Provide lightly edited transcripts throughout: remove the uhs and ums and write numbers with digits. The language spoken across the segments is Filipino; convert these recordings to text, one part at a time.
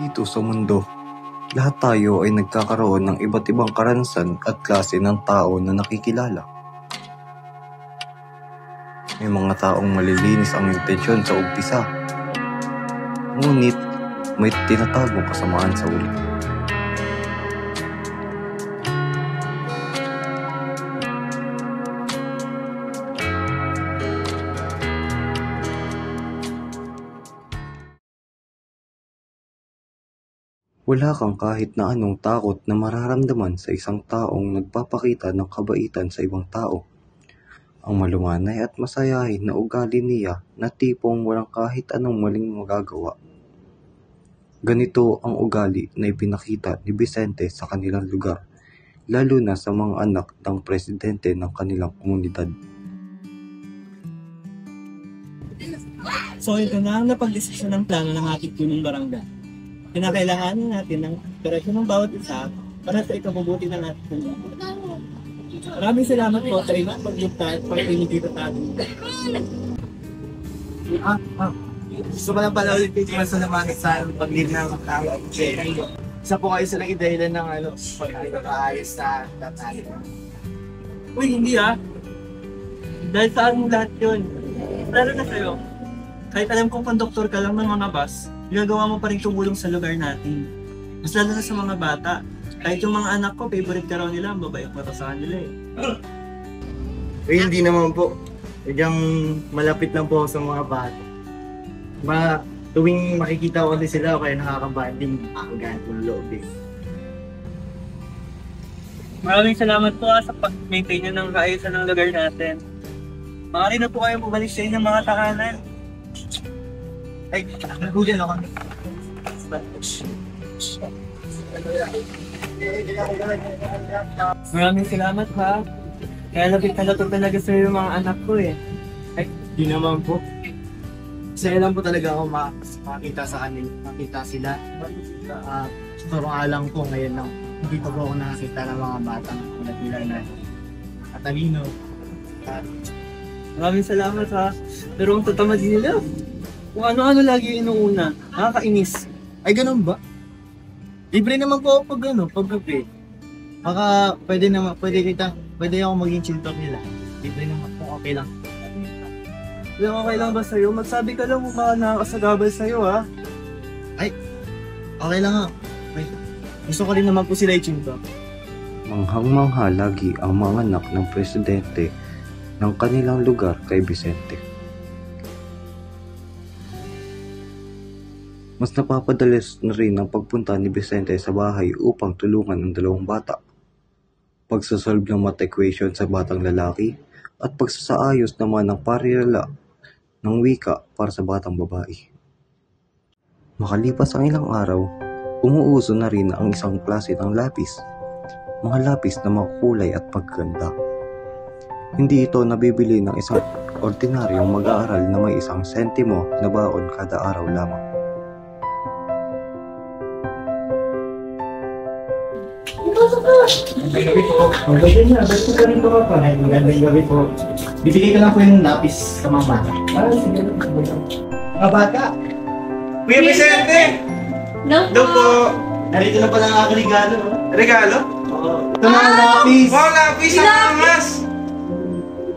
Dito sa mundo, lahat tayo ay nagkakaroon ng iba't ibang karanasan at klase ng tao na nakikilala. May mga taong malilinis ang intensyon sa umpisa, ngunit may tinatagong kasamaan sa uli. Wala kang kahit na anong takot na mararamdaman sa isang taong nagpapakita ng kabaitan sa ibang tao. Ang malumanay at masayahin na ugali niya na tipong walang kahit anong maling magagawa. Ganito ang ugali na ipinakita ni Vicente sa kanilang lugar, lalo na sa mga anak ng presidente ng kanilang komunidad. So ito na ang napag-desisyon ng plano ng ating punong barangay. Kinakailanganin natin ng operasyon ng bawat isa para sa ikabubuti ng ating punong. Maraming salamat po sa inyong paglugtad at pag-inig dito sa ating. Gusto ko lang pala ulit yung masalamat sa pag-lead ng tao. Isa po kayo sa naging dahilan ng pag-ayos na tatali. Uy, hindi Dahil sa ating lahat yun. Lalo na sa'yo. Kahit alam kong konduktor ka lang ng mga bus, ginagawa mo pa rin tumulong sa lugar natin. Mas lalo na sa mga bata. Kahit yung mga anak ko, favorite ka raw nila, mabait mata sa kanila Hindi naman po. Sadyang malapit lang po ako sa mga bata. Tuwing makikita ko ulit sila, kaya nakakabanding ako ganit ng loob Maraming salamat po sa pag-maintain nyo ng kaayusan ng lugar natin. Maaari na po kayo bumalik sa inyong mga takanan. Ay, nagulan ako. Maraming salamat Kaya lapit na talaga sa yung mga anak ko Ay, di naman po. Masaya lang po talaga ako makita sa kanila, makita sila. Pero alam ko ngayon lang, hindi pa po ako nakakita ng mga batang tulad nila na katalino. Maraming salamat Pero ang tatamad nila. Kung ano-ano lagi inuuna, nakakainis. Ay, ganun ba? Libre naman po ako pag gabi. Baka pwede ako maging chintok nila. Libre naman po, okay lang. Okay lang ba sa'yo? Magsabi ka lang kung baka nakakasagabal sa'yo Ay, okay lang Okay. Gusto ko rin naman po sila i-chintok. Manghang-mangha lagi ang mga anak ng presidente ng kanilang lugar kay Vicente. Mas napapadalas na rin ang pagpunta ni Vicente sa bahay upang tulungan ang dalawang bata. Pagsasolve ng math equation sa batang lalaki at pagsasaayos naman ng parirala ng wika para sa batang babae. Makalipas ang ilang araw, umuuso na rin ang isang klase ng lapis. Mga lapis na makulay at pagganda. Hindi ito nabibili ng isang ordinaryong mag-aaral na may 1 sentimo na baon kada araw lamang. Magandang gabi po. Ba't po ka rin ba pa? Magandang gabi po. Bibigay ko lang po yung lapis sa mga bata. Sige. Mga bata! Kuya Vicente! Hello po! Narito na pala ang aking regalo. Regalo? Oo. Ito na ang lapis! Wow, lapis! Ang angas!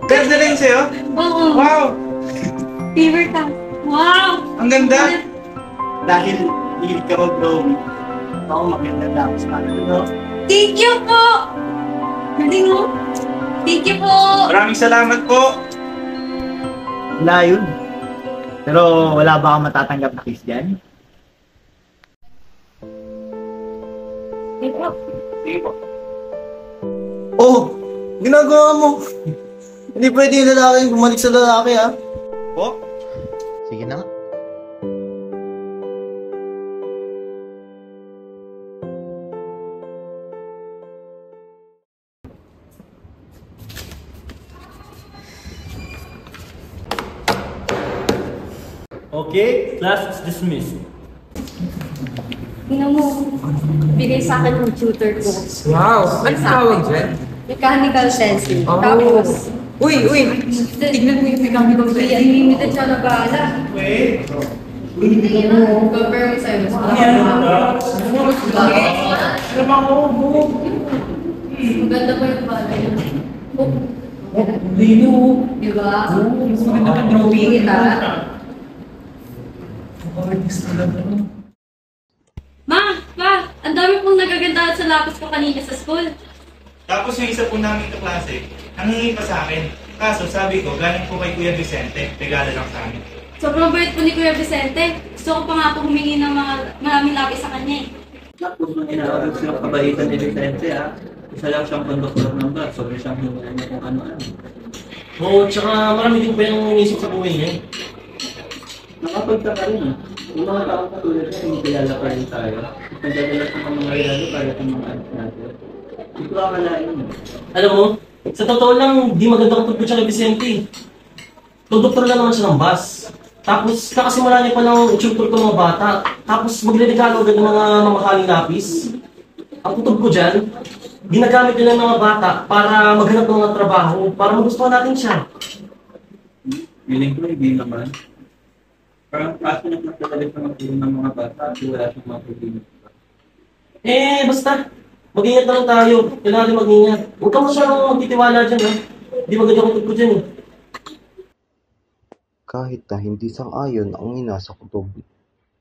Ganda rin sa'yo? Oo. Wow! Favorite ka. Wow! Ang ganda! Dahil hilig ka mag-drawing, ako magandang lapis para ito. Thank you po! Galing mo? Thank you po! Maraming salamat po! Wala yun. Pero wala ba akong matatanggap na kiss dyan? Thank you. Sige po. Oh! Ginagawa mo! Hindi pwede yung lalaki bumalik sa lalaki Po? Sige na nga. Okay, class is dismissed. Tingnan mo, bigay sa akin ng tutor ko. Wow! Ano tawag dyan? Mechanical sensing. Oh. Tapos, Uy! Tignan mo yung mechanical may sensing. unlimited siya na bala. Wait! Hindi na. Compare mo sa'yo. Maganda pa yung bagay yun. Diba? Mas maganda ka trophy kita. Ma! Pa! Ang dami pong nagagandahan sa lapis ko kanina sa school. Tapos yung isa po namin kaklase, nangingi pa sa akin. Kaso sabi ko, galing po kay Kuya Vicente, regalo lang sa amin. Sobrang bait po ni Kuya Vicente. Gusto ko pa nga po humingi ng maraming lapis sa kanya eh. Tapos nung inaarap silang kabaitan ni Vicente isa lang siyang konduktor ng bus, sobrang siyang hingaan niya kung ano-ano. Oo, tsaka marami din pa yung inisip sa buhay niya. Nakapagtaka rin yung mga taong katulad niya, hindi kilala pa rin tayo. Nagdadala sa mga regalo para sa mga anak natin. Hindi ko akalain mo. Alam mo, sa totoo lang, di maganda kung tugtog siya kay Vicente. Konduktor lang naman siya ng bus. Tapos, kakasimula niya pa ng tutor ko mga bata. Tapos, magre-regalo agad ng mga mamahaling lapis. Ang tutog ko dyan, ginagamit nila ng mga bata para maghanap ng mga trabaho, para magustuhan natin siya. Feeling ko, hindi naman. Parang kaso niya kung talaga sa magtulong ng mga bata at wala siyang mga problema. Basta. Mag-ingat na lang tayo. Kailangan natin mag-ingat. Huwag ka masyadong magtitiwala dyan, ha? Di maganda kung tugtog dyan, eh. Kahit na hindi sang-ayon ang ina sa kutob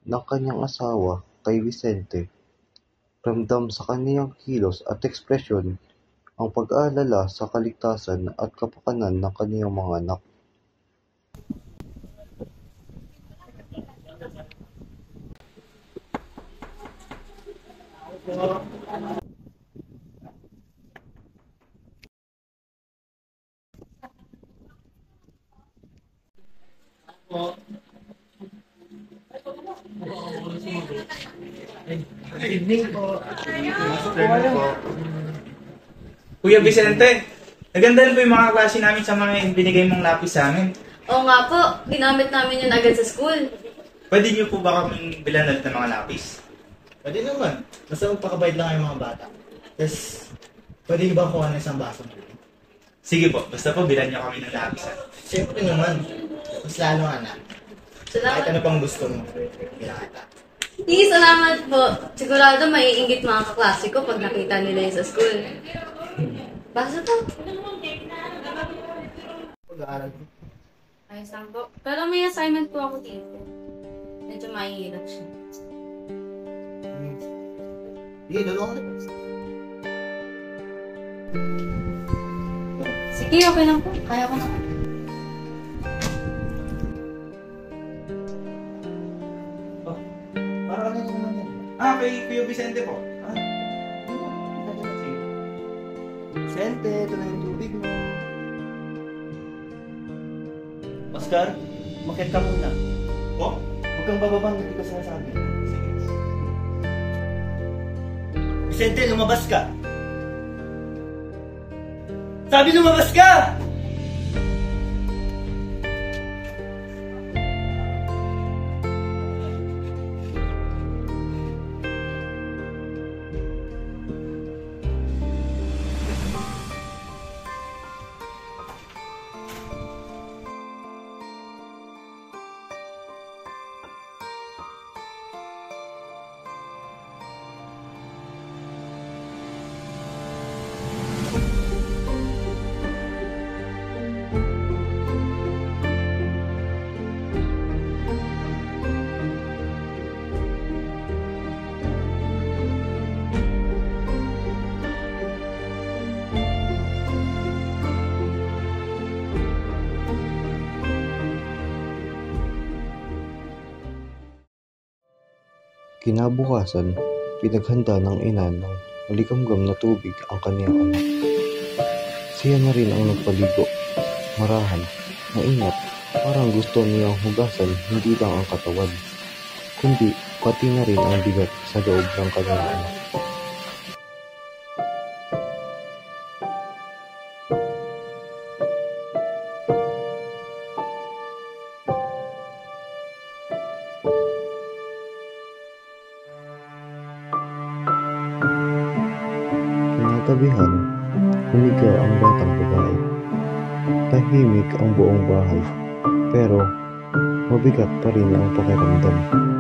ng kanyang asawa kay Vicente, ramdam sa kaniyang kilos at ekspresyon ang pag-aalala sa kaligtasan at kapakanan ng kaniyang mga anak. Kuya Vicente, nagandahan po yung mga klase namin sa mga binigay mong lapis sa amin. Oo nga po, ginamit namin yun agad sa school. Pwede niyo po ba kaming bilan ulit ng mga lapis? Pwede naman. Basta magpakabayad lang yung mga bata. Tapos, pwede niyo ba kuha ng isang baso? Sige po, basta po bilan niyo kami ng lapis. Siyempre naman. Mas lalo nga na. Kahit Salamat. ano pang gusto mo. Bilang kita. Salamat po. Sigurado maiinggit mga kaklase ko pag nakita nila yun sa school. Basta to. Pag-aaral ko. Ayos lang po. Pero may assignment po ako dito. Medyo mahihirap siya. Sige, dalawa ko na. Sige, okay lang po. Kaya ko na. Para ano naman yan? Kay Kuya Vicente po. Sige. Vicente, ito na yung tubig mo. Oscar, makit ka muna. Po? Huwag kang bababang, hindi ko sinasabi. Sige. Vicente, lumabas ka! Sabi lumabas ka! Kinabukasan, pinaghanda ng ina ng maligamgam na tubig ang kaniyang anak. Siya na rin ang nagpaligo, marahan, maingat, parang gusto niyang hugasan hindi lang ang katawan, kundi pati na rin ang bigat sa loob ng kaniyang anak. Kinatabihan, humiga ang batang babae. Tahimik ang buong bahay, pero mabigat pa rin ang pakiramdam.